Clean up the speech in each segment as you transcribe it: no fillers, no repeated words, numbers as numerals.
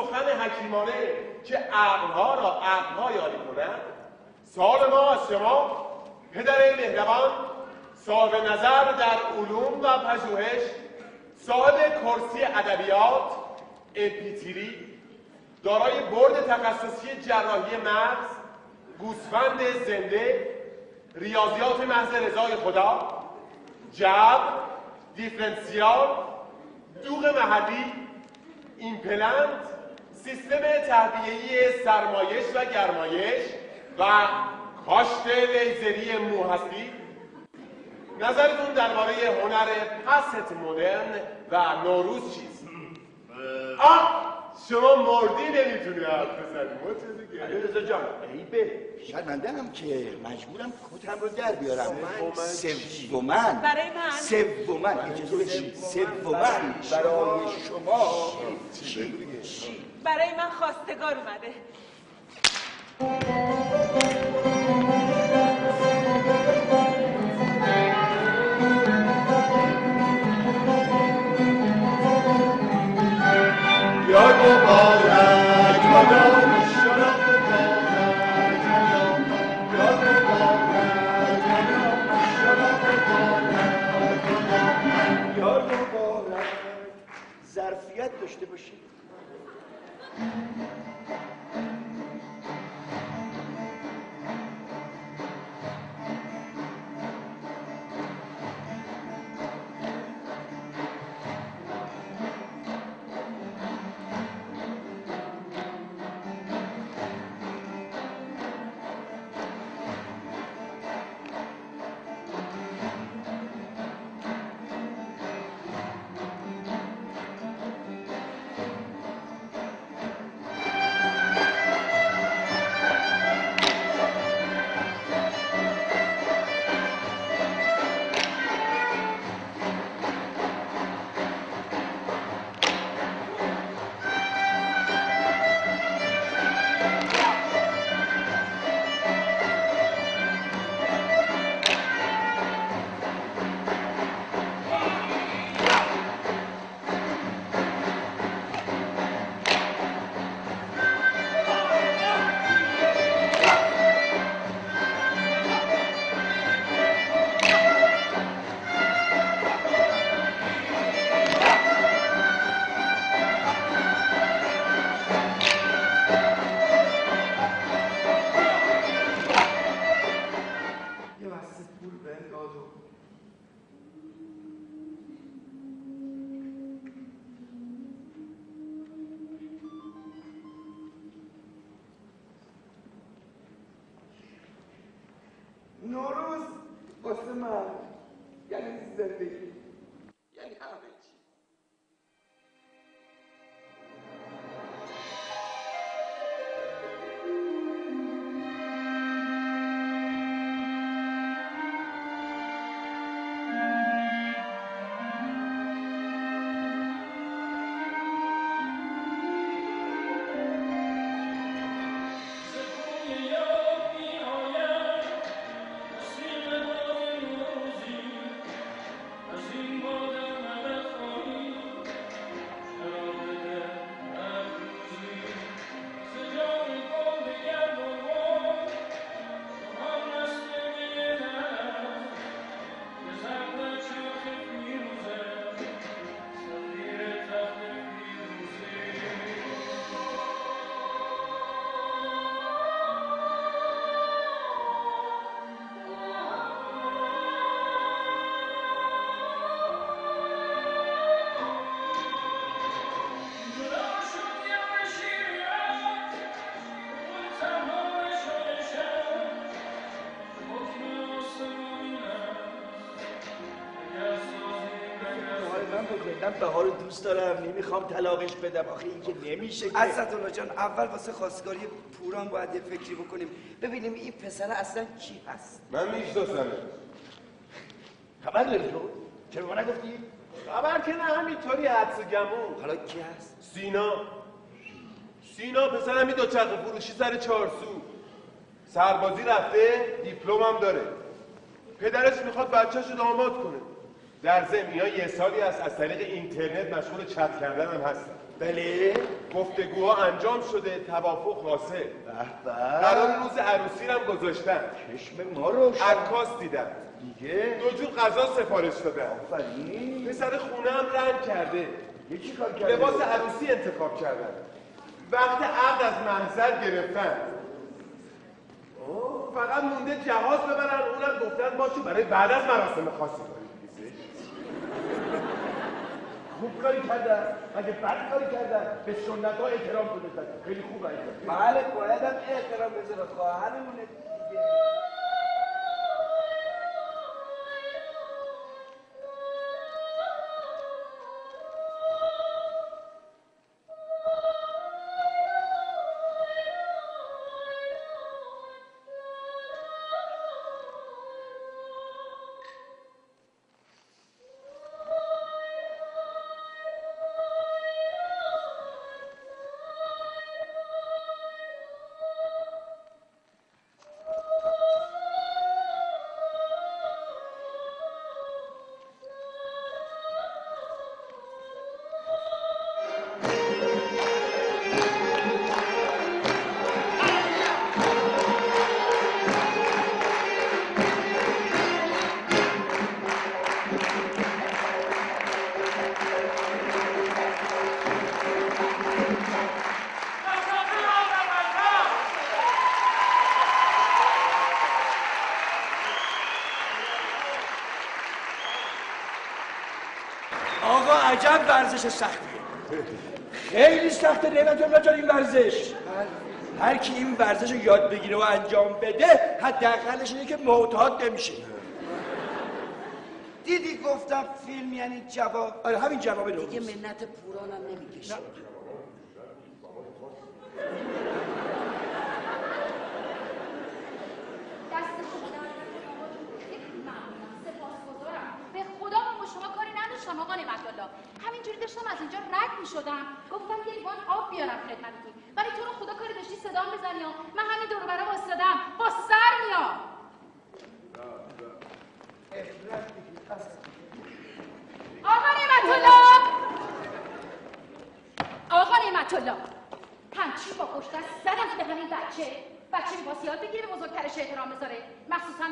سخن حکیمانه که عقلها را عقلها یاری کند، سال ما از شما پدر مهربان، صاحب نظر در علوم و پژوهش، صاحب کرسی ادبیات امپیتیری، دارای برد تخصصی جراحی مغز، گوسفند زنده، ریاضیات محض رضای خدا، جبر، دیفرنسیال، دوغ محلی، ایمپلنت، سیستم تهویه‌ای سرمایش و گرمایش و کاشت لیزری مو هستید؟ نظرتون درباره هنر پست مدرن و نوروز چیست؟ شما مردی نمیتونی حرف بزنی. ما چه دیگه؟ علیرضا جان عیبه. شرمنده‌ام که مجبورم کتم رو در بیارم. سومن برای من سومن اجازه بدید. سومن برای شما چی؟ برای من خواستگار اومده. یاد مبارک مدام شرف مبارک یاد مبارک مدام شرف مبارک یاد مبارک ظرفیت داشته باشید. نوروز واسه من یعنی زندگی، یعنی همه چی. من بهار رو دوست دارم، نمیخوام طلاقش بدم. آخه این که نمیشه که. عزت‌الله جان، اول واسه خواستگاری پوران باید یه فکری بکنیم ببینیم این پسر اصلا کی هست. من میشناسمش. خبر داری تو؟ چرا ما نگفتی؟ خبر که نه، همینطوری حدس و گمون. حالا کی هست؟ سینا پسر همین دوچرخه فروشی سر 4 سو، سربازی رفته، دیپلم هم داره. پدرش میخواد بچه‌شو داماد کنه. در ضمن اینا یه سالی از طریق اینترنت مشغول چت کردن هم هستن. بله. گفتگوها انجام شده، توافق حاصل. قرار روز عروسی هم گذاشتن. چشم ما روشن. عکاس دیدن. دیگه 2 جور غذا سفارش دادن. آفرین. پسر خونه هم رنگ کرده. یه چی کار کرده؟ لباس عروسی انتخاب کردن. وقت عقد از محضر گرفتن. فقط مونده جهاز ببرن، اونم گفتن باشه برای بعد از مراسم خاصی کنید. خوب کاری کردن، اگه بد کاری کردن به سنت ها احترام گذاشتن. خیلی خوب انجام. بله باید هم احترام بذاره، خواهرمونه دیگه. آقا عجب ورزش سختیه. خیلی سخته نعمت الله جان این ورزش. هر کی این ورزش رو یاد بگیره و انجام بده حداقلش اینه که معتاد نمیشه. دیدی گفتم فیلم یعنی جواب. آره همین جواب درست. دیگه منت پورانم نمیکشه. آقا نعمت الله همینجوری داشتم از اینجا رد می‌شدم گفتم یه لیوان آب بیارم خدمتتون ولی تو رو خدا کاری داشتی صدام بزنی ها من همین دور و برا واسطادم با سر میام. آقا نعمت الله آقا نعمت الله همچین با پشت دست زدم به همین بچه می‌خواست یاد بگیره به بزرگترش احترام بذاره مخصوصا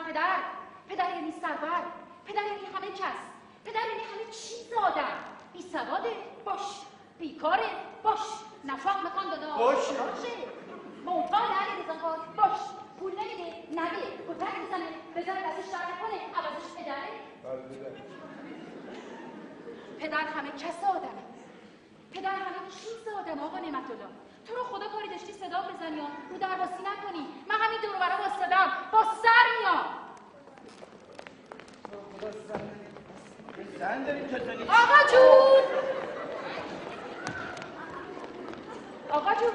پدر یعنی سرور پدر یعنی همه کس پدر یعنی همه چیز آدم بی سواده باش بیکاره باش نفاق میخوان دادا باشه معتاد اهل رضاکار باش پول نمیده نده کتک میزنه بزنه دستش در نکنه عوضش پدره پدر همه کس آدمه پدر همه چیز آدم آقا نعمت الله تو رو خدا کاری داشتی صدا بزنی رو درواسی نکنی من همین دور و برا واسطادم با سر میام. آقا جون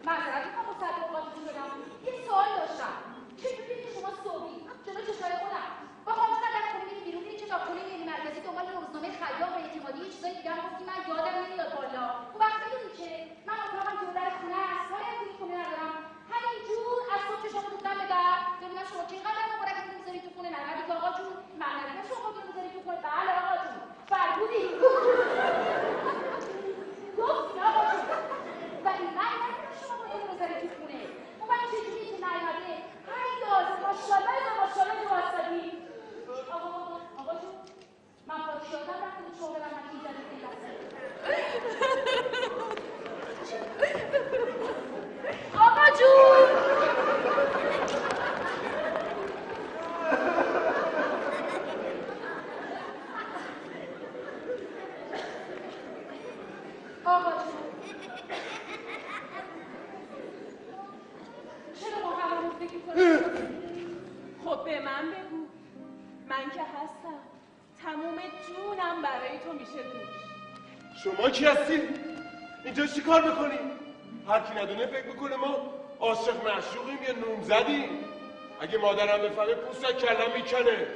معذرت میخوام مصدق اوقاتتون بدم یه سوال داشتم چجوری که شما صبحی جلو چشای خودم با خاموشن در خونه میری بیرون میری چه داخل یعنی مرکزی دنبال روزنامه خیام و اعتمادی یه چیزای دیگه هم گفتی من یادم نمیاد بالا اون وقت میدونی که من اتاقم جلو در خونه است کاری هم توی خونه ندارم همینجور از صبح چشامو دوختم به در ببینم شما چقدر مبارکتون میذاری تو خونه نردی که آقا جون من ندیدم شما خودتون میذاری تو خونه بله آقا جون فرمودی گفتی آقا جون ولی من ندیدم شما خودتون میذاری تو خونه اون وقت چجوری که نیومده هی لازم ماشاءالله جو واسطی آقا جون من پاکی شدم رفتم شما به من نکی زده این آقا جون آقا جون چرا ما همون فکر کنیم؟ خب به من بگو من که هستم تموم جونم برای تو میشه دوش. شما کی هستی؟ اینجا چی کار میکنی؟ هر کی ندونه فکر میکنه ما عاشق معشوقیم یا نوم زدیم. اگه مادرم بفهمه پوستک کلم میکنه.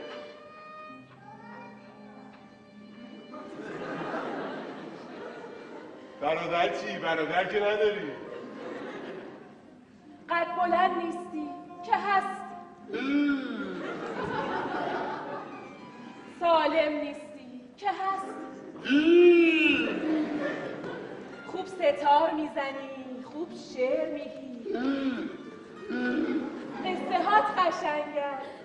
برادر چی؟ برادر که نداری؟ قد بلند نیستی که هست سالم نیستی که هست. خوب ستار میزنی، خوب شعر میگی، قصه هات قشنگ است.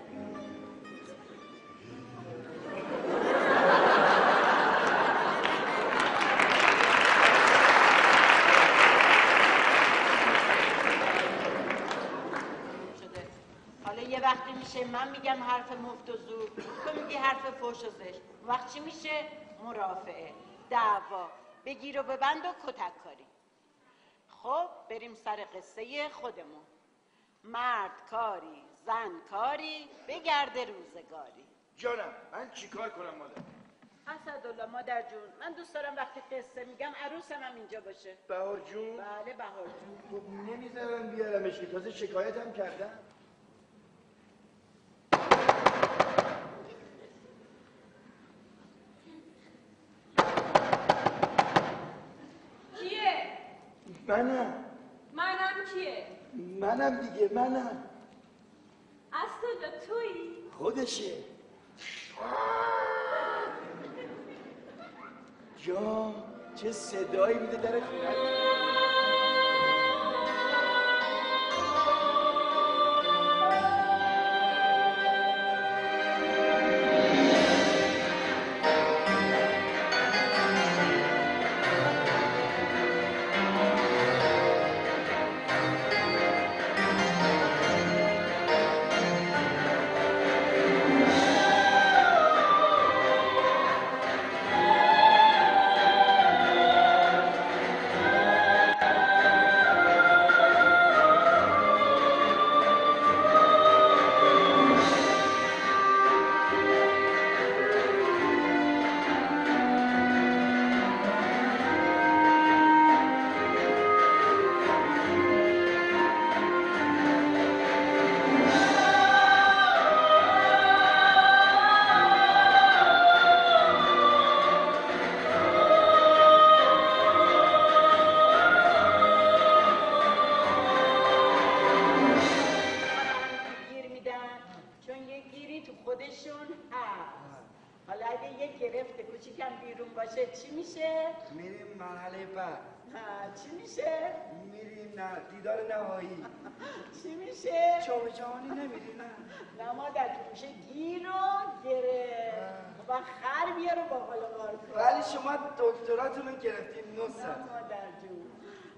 حالا یه وقتی میشه من میگم حرف مفت و زور، تو میگی حرف فحش و زشت. وقت چی میشه؟ مرافعه، دعوا، بگیر و ببند و کتک کاری. خب بریم سر قصه خودمون. مرد کاری، زن کاری، بگرده روزگاری. جانم من چیکار کنم مادر؟ اسدالله مادر جون، من دوست دارم وقتی قصه میگم عروسم هم اینجا باشه. بهار جون؟ بله بهار جون. خب نمیذارم بیارمش که تازه شکایتم کردم. کیه؟ منم کیه؟ منم دیگه منم. اسدالله تویی؟ خودشه. جان چه صدایی میده در خونه. چی میشه؟ میریم مرحله بعد. چی میشه؟ میریم نه دیدار نهایی. چی میشه؟ جام جهانی نمیری نه مادر میشه گیر و گره و خر بیاره با حال غار. ولی شما دکتراتون رو گرفتیم 9 سال. مادر جون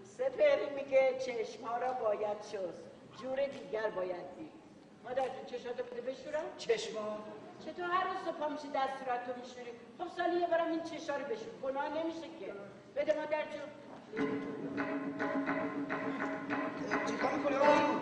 سپهری میگه چشمها را باید شست، جور دیگر باید دید. مادر جون چشاتو بده بشورم؟ چشما؟ چطور هر روز صبح میشی دست صورتتو میشوری؟ خب سالی یه بارم این چشا رو بشور، گناه نمیشه که. بده مادر جون. چیکار میکنی آقا؟